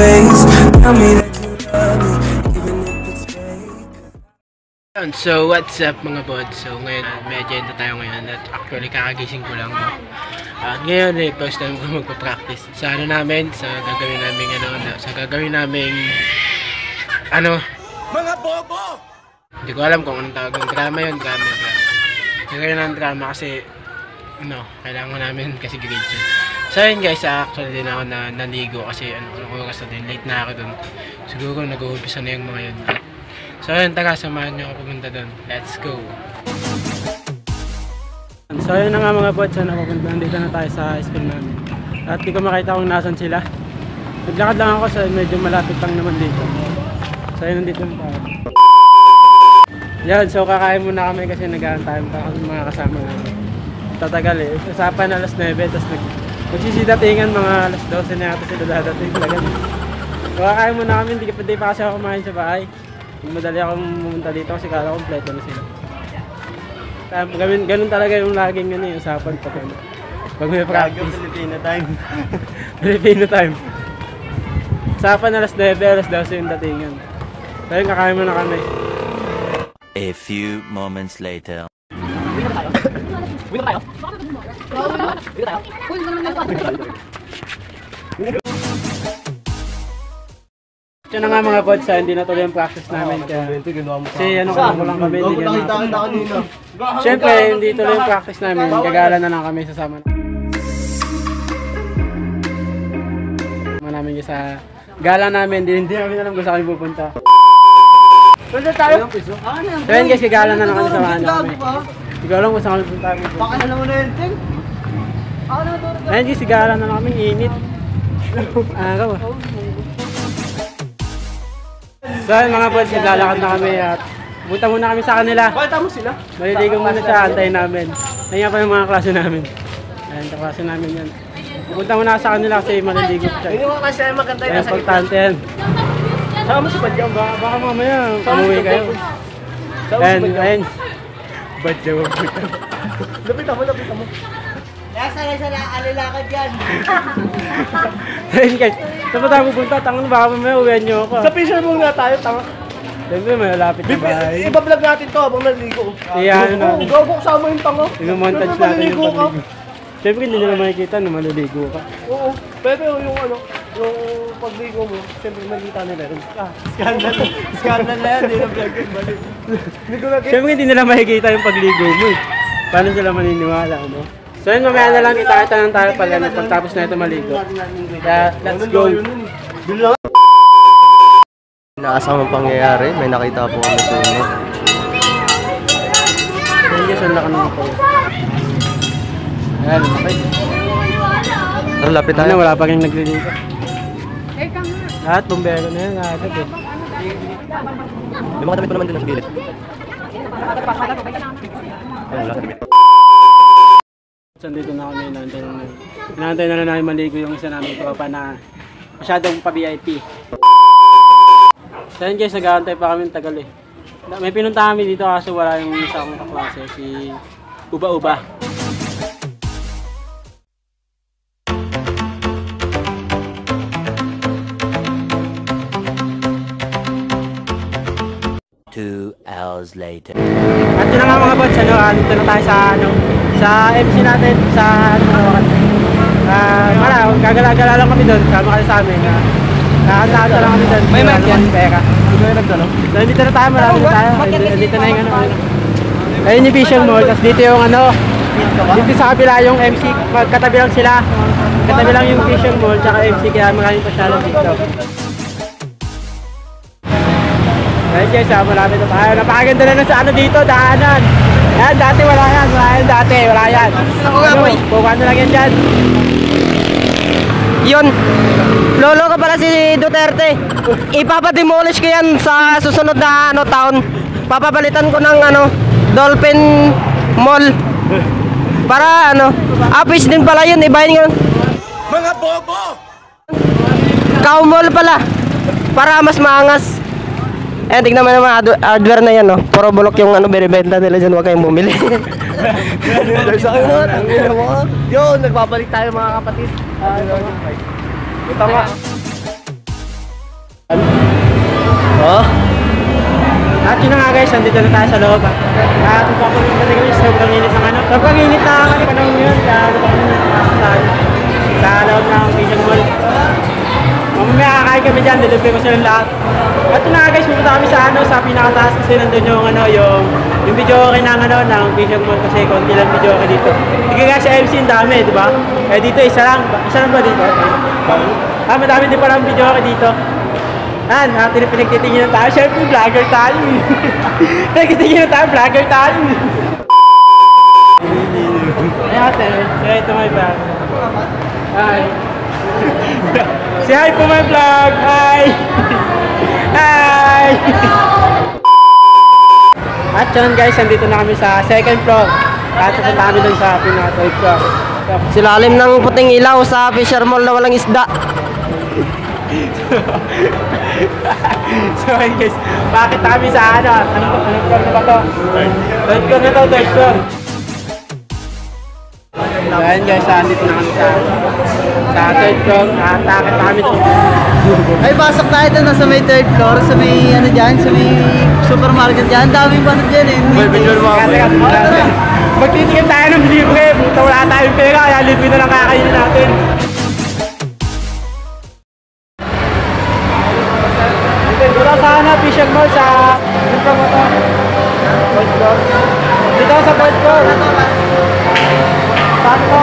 face. Tell me that you love me, even if it's fake. So what's up mga bod? So ngayon may agenda tayo ngayon at actually kakagising ko lang. Ngayon first time ko magpa-practice sa namin, sa gagawin naming mga bobo! Hindi ko alam kung anong tawag ng drama yun, Gagawin ng drama kasi kailangan namin kasi grade yun. So yun guys, actually din ako na naligo kasi oras na din, late na ako dun. Siguro nag-uumpisa na yung mga yun. So yun, samahan nyo ako pumunta dun. Let's go! So yun na nga mga bots, nandito na tayo sa school namin. At di ko makita kung nasan sila. Naglakad lang ako sa medyo malapit lang naman dito. So yun, nandito na tayo. Yan, so kakain muna kami kasi nag-aantay pa kami mga kasama namin. Tatagal eh. Usapan alas 9, tapos magsisitatingan mga alas 12 na yata sila dadating talaga. So kakain muna kami, hindi pa kasi ako kumain sa bahay. Madali akong pumunta dito kasi kala kompleto na sila. Ganun talaga yung laging usapan pag may practice. Filipino time. Filipino time. Usapan alas 9, alas 12 yung datingan. So yun, kakain muna kami. A few moments later. Ito na nga mga bods, hindi na tuloy yung practice namin kaya kasi ko lang kami, hindi na siyempre hindi tuloy yung practice namin, gagala na lang kami sasama namin sa gala namin, hindi namin alam kung saan kami pupunta. Punta tayo? So yun guys, gagala na lang kami sasama namin. Hindi ko alam kung saan kami pupunta. Baka na naman na yun, Tim. Ayun guys, gagala na lang kami, init. Araw ah. So mga bods, naglalakad na kami at punta muna kami sa kanila. Pakita mo sila. Maliligo muna siya, antayin namin. Nangyay pa yung mga klase namin. Ayan, yung klase namin yan. Pupunta muna sa kanila kasi maliligo siya. Hindi mo kasi maganda yung nasa gitna. Importante yan. Saka mo si Badyaw. Baka mamaya, pamuwi kayo. Ayan. Badyaw. Lapitan mo. Nasa alilakad yan. Ayun guys, saan pa tayo pupunta? Tangan baka mamaya uwihan nyo ako. Sa picture mo nga tayo, tanga. Siyempre may malapit na bahay. Iba-vlog natin to habang naligo. Iyan natin. Gago kasama yung tanga. I-montage natin yung pagligo. Siyempre hindi nila makikita na maliligo ka. Oo, pero yung pagligo mo, siyempre nakikita nila rin. Scandal na yan, hindi na vlog yun, balik. Siyempre hindi nila makikita yung pagligo mo eh. Paano sila maniniwala, no? So yun, mamaya na lang kita ng tayo pagtapos na ito maligo. Kaya, let's go! Inaasamang pangyayari, may nakita po kami sa inyo. Ayan guys, ang laki naman po. Ayan, okay. Ang lapit tayo. Wala pa rin nagliligo. Lahat, bumbero na yan, agad eh. May mga damit pa naman din sa gilid. Dito na kami, inaantay na namin maligo yung isa namin tropa na masyadong pa-VIP. So yun guys, nag-aantay pa kami tagal eh. May pinunta kami dito kaso wala yung isa akong kaklase, si Uba-Uba. Two hours later. At yun na nga mga bods, dito na tayo sa MC natin, sa gagala-gala lang kami doon, sama kayo sa amin. Nakanta lang kami doon. May mic yan? Pera. So dito na tayo, marami na tayo. Dito na yung ayun yung Vision Mall, tapos dito yung dito sa kabila yung MC, katabi lang sila. Katabi lang yung Vision Mall, tsaka MC, kaya maraming pasyalan dito. Ayun guys, malapit na tayo. Napakaganda na sa dito, daanan. Ayan, dati wala yan. Wala yan. Bukan na lang yan dyan. Yun, lolo ka pala si Duterte. Ipapademolish ko yan sa susunod na taon. Papapalitan ko ng Dolphin Mall. Para office din pala yun, ibahin yun. Mga bobo! Cow Mall pala. Para mas maangas. Eh, tignan mo naman hardware na yan, no? Puro bulok yung binibenta nila dyan, huwag kayong bumili. Yun, nagbabalik tayo mga kapatid. Ito nga. Oh. At yun na nga guys, nandito na tayo sa loob. At kung ako yung pati guys, sobrang init ng ano. Sobrang init na kami panahon yun. Kaya ano pa kami sa loob ng Vision Mall. Mamaya kakain kami dyan, delivery ko silang lahat. At yun na nga guys, pupunta kami sa ano, sa pinakataas kasi nandun yung ano, yung video okay ng ano, ng Vision Mall kasi konti lang video okay dito. Hindi nga sa MC yung dami, di ba? Eh dito isa lang ba dito? Madami din palang video okay dito. Natin pinagtitingin tayo. Siyempre, vlogger tayo. Pinagtitingin tayo, vlogger tayo. Ay ate, say hi to my vlog. Hi. Say hi to my vlog. Hi. Hi. At yun guys, nandito na kami sa second floor. At pupunta kami dun sa pinaka-third floor. Silalim ng puting ilaw sa Fisher Mall na walang isda. So ayun guys, bakit kami sa ano? Anong floor na ba to? Third floor na to, third floor. So ayun guys, andito na kami sa third floor. At takit na kami to. Ay, pasok tayo doon sa may third floor, sa may ano dyan, sa may supermarket dyan. Daming ano dyan eh. Magtitikim tayo ng libre. Wala tayong pera, kaya libre na lang kakainin natin. Dito sa ano, Vision Mall sa intro mo to. Fourth floor. Dito sa fourth floor. Saan ko?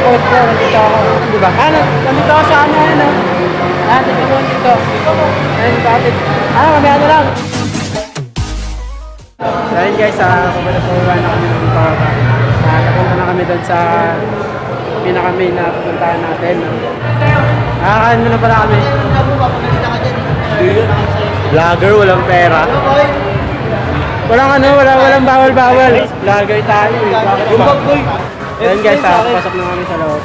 Fourth floor. Nandito ako. Diba? Nandito ako sa ano, ano. Dito mo dito. Ayun, bakit? Mamaya na lang. So ayun guys, pupunta na kami ng pababa. Napunta na kami doon sa pinaka-main na pupuntahan natin. Nakakain mo na pala kami. Vlogger, walang pera. Walang ano, walang bawal-bawal. Vlogger tayo. Ayun guys, pasok na kami sa loob.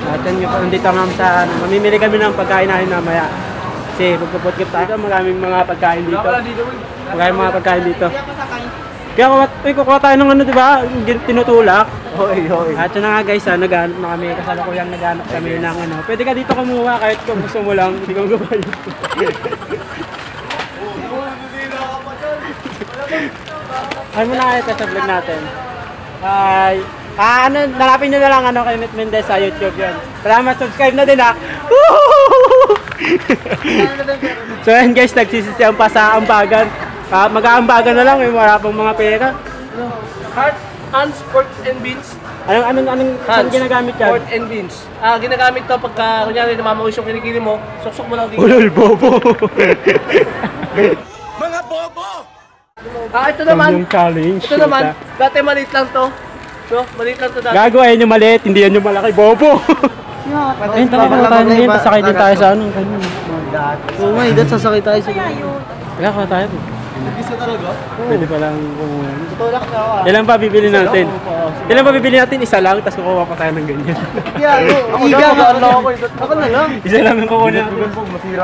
At yun, nandito kami sa ano, mamimili kami ng pagkain namin mamaya. Kasi magpupot-kip tayo, maraming mga pagkain dito. Maraming mga pagkain dito. Kaya kukuha tayo ng ano, diba? Tinutulak. At yun na nga guys, naghanap na kami. Kasalukuyang naghanap kami ng ano. Pwede ka dito kumuha kahit kung gusto mo lang. Hindi kong gawa yun. Ay mo na kayo sa vlog natin. Hi. Nalapin nyo na lang ano, kay Nit Mendez sa YouTube yun. Salamat, subscribe na din ha. So yan guys, nagsisisiyang pa sa ambagan. Mag-aambagan na lang, wala pang mga pera. Hans, pork and beans. Anong saan ginagamit yan? Pork and beans. Ginagamit to pagka, kunyari, namamawis yung kinikili mo, suksok mo lang dito. Ulol, bobo! Mga bobo! Ito naman. Yung challenge. Ito naman, dati maliit lang to. No, maliit lang to dati. Gago, ayun yung maliit, hindi yan yung malaki, bobo! Ayun, tayo tayo din, sasakay din tayo sa ano. Oo nga, dito sasakay tayo sa Kaya ka tayo. Isa talaga? Pwede pa lang kumuha. Tutulak na ako Ilan pa bibili natin? Ilan pa bibili natin? Isa lang, tapos kukuha pa tayo ng ganyan. Ako na lang. Isa lang ang kukuha natin.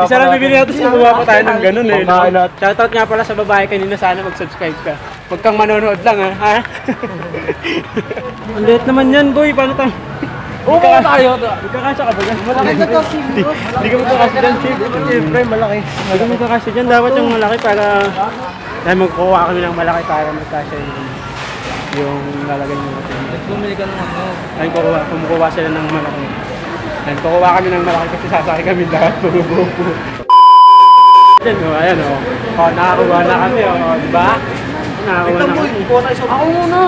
Isa lang bibili natin, tapos kukuha pa tayo ng ganun eh. Shoutout nga pala sa babae kanina, sana mag-subscribe ka. Huwag kang manonood lang ha. Ang liit naman yan boy, paano tayo? Oo nga tayo. Magkakasya ka ba yan? Malaki na to, Silvio. Hindi ka magkakasya dyan, Chief. Siyempre, malaki. Hindi ka magkakasya dyan, dapat yung malaki para dahil magkukuha kami ng malaki para magkasya yung lalagay mo natin. Bumili ka ng ano. Ayun, kumukuha sila ng malaki. Ayun, kukuha kami ng malaki kasi sasakay kami lahat. Ayan o, ayan o. Nakakuha na kami o, diba? Nakakuha na kami. Ako muna.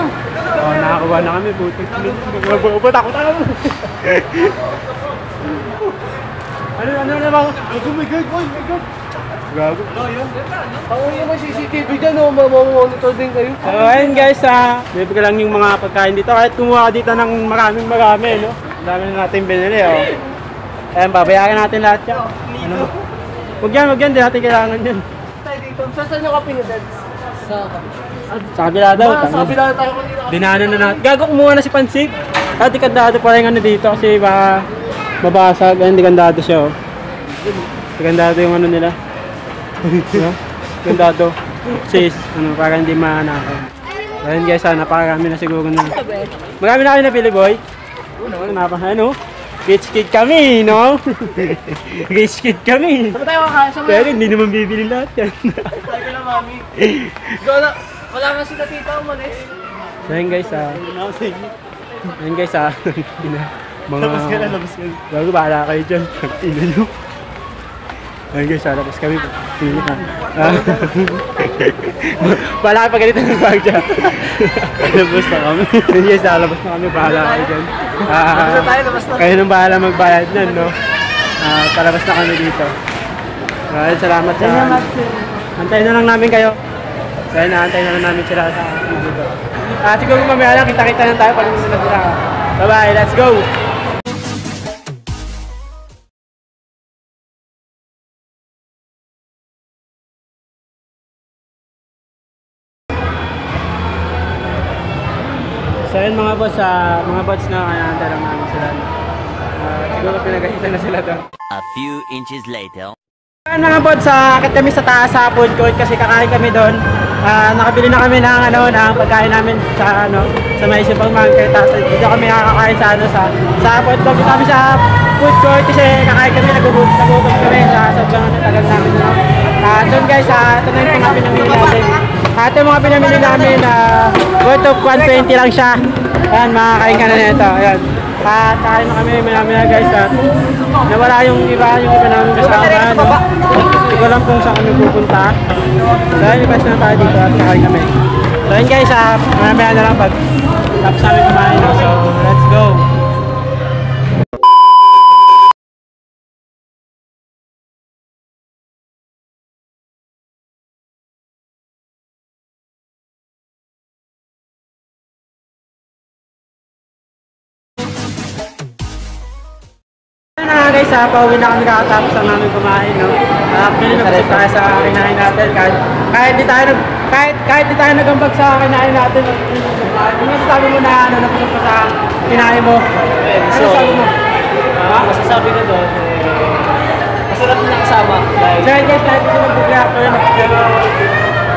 Nakakuha na kami, buti. Takot ako. Ano naman? Oh my God, boy, my God. Gago. Ako yung may CCTV dyan, mamamonitor din kayo. So ayun guys, bibig ko lang yung mga pagkain dito. Kahit kumuha ka dito ng marami, no? Dami na natin binili, oh. Ayan, babayaran natin lahat yan. Ano? Huwag yan, di natin kailangan yan. Tayo dito, saan nyo ka pinadad? Sa kabila daw. Sa kabila tayo kanina. Dinaanan na natin. Gago, kumuha na si Pansig. At ikandado pa rin ano dito kasi baka mabasag. Ayun, ikandado siya, oh. Ikandado yung ano nila. Ikandado. Sis, ano, para hindi mahanapin. Ayun guys, napakarami na siguro na. Marami na kayo napili, boy. Ano, Rich kid kami, no? Rich kid kami. Saan tayo kakain? Saan Pero hindi naman bibili lahat yan. tayo na, mami? Wala nga sila tita, umalis. So yun guys, ayun guys, mga... Labas ka na. Bago, bahala kayo dyan. Ina nyo. Ayun guys, labas kami. Ina ka. Bahala kayo pag ganito ng bag dyan. Labas na kami. Ayun guys, labas na kami. Bahala kayo dyan. Labas na. Kayo nang bahala magbayad nun, no? Palabas na kami dito. Salamat sa... Antayin na lang namin kayo. Kaya naantay na lang namin sila sa dito. Siguro mamaya lang, kita-kita lang tayo pag nila sila. Bye-bye, let's go! So yun mga bots na kaya lang namin sila. Siguro pinagahitan na sila doon. A few inches later. Ayun mga bots, akit kami sa taas sa food court kasi kakain kami doon. Nakabili na kami ng ng pagkain namin sa sa may supermarket. Dito kami nakakain sa food court. Kami sa food court kasi kakain kami, nagugutom kami sa sobrang tagal namin. Doon guys, ito na yung mga pinamili natin. Ito yung mga pinamili namin, worth of 120 lang siya. Ayan, makakain ka na nito. Ayan. Kain na kami na guys. Nawala yung iba namin kasama. Hindi ko alam kung saan kami pupunta. So ayun, guys na tayo dito at kakain kami. So ayun guys, mamaya na lang pag tapos namin kumain. So let's go! Guys, pauwi na kami kakatapos ang namin kumain, no? Actually, nag-usap tayo sa kinain natin. Kahit di tayo nagambag sa kinain natin. Ano sabi mo na nag-usap ka sa kinain mo? Ano sabi mo? Masasabi ko doon, masarap na kasama. So guys, kahit gusto mag-reactor yun,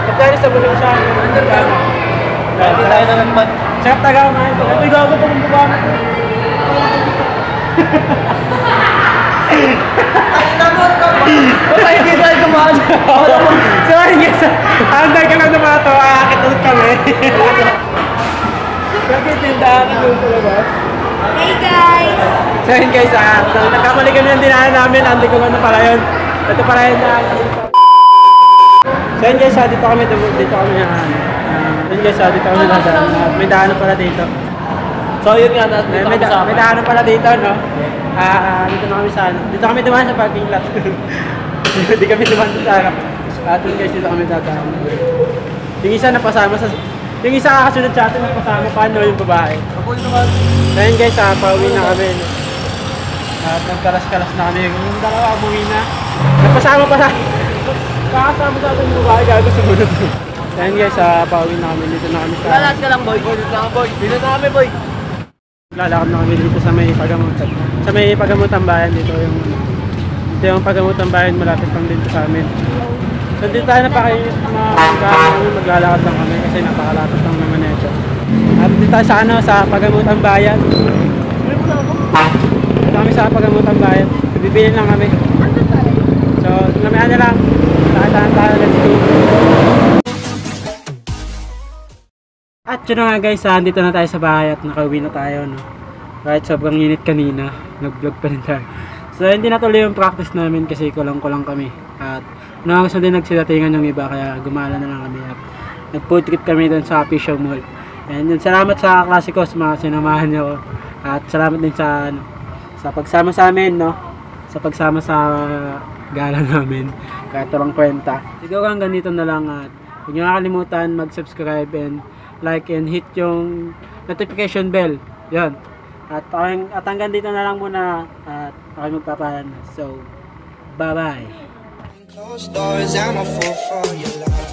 nagkari sa bulong siya. Hindi tayo na nagpad. Sarap taga kumain. Ito gago pa kung bubama. Patay hindi tayo kumain. So ayun guys, hanggang ka lang na mga to, aakit ulit kami. Bakit tindahan na doon sa labas? Hey guys! So ayun guys, nagkamali kami ng dinahan namin, hindi ko ano pala yun. Ito pala yun na. So ayun guys, dito kami ayun guys, dito kami nadaan. May daanan pala dito. So yun nga, May daanan pala dito, no? Dito na kami sa dito kami dumaan sa parking lot. Hindi kami dumaan sa harap. Doon guys, dito kami dadaan. Yung isa napasama yung isa kakasunod sa atin napasama pa, no, yung babae. Ayun guys, pauwi na kami. At nagkalas-kalas na kami. Yung dalawa, umuwi na. Napasama pa kakasama sa atin yung babae, gago sumunod. Ayun guys, pauwi na kami. Dito na kami sa... Lalat ka lang, boy. Dito na boy. Dito na kami, boy. Lalakad na kami dito sa may pagamutan. Sa may pagamutan bayan dito yung pagamutan bayan, malapit pang dito sa amin. So dito tayo maglalakad lang kami kasi napakalapit lang naman ito. At dito tayo sa pagamutan bayan. Dito kami sa pagamutan bayan. Bibili lang kami. So lamihan na lang. Lakad tayo, let's go. At yun na nga guys, dito na tayo sa bahay at nakauwi na tayo, no? Kahit sobrang init kanina, nag-vlog pa rin tayo. So hindi natuloy yung practice namin kasi kulang-kulang kami. At gusto din nagsidatingan yung iba kaya gumala na lang kami. At nag-food trip kami doon sa Fisher Mall. And yun, salamat sa klase ko sa mga sinamahan niyo. At salamat din sa pagsama sa amin, no? Sa pagsama sa gala namin. Kahit walang kwenta. Siguro hanggang dito na lang at huwag niyo nakalimutan mag-subscribe and like and hit yung notification bell. Yan. At hanggang dito na lang muna at ako magpapalan. So, bye-bye. Closed doors, I'm a fool for your love.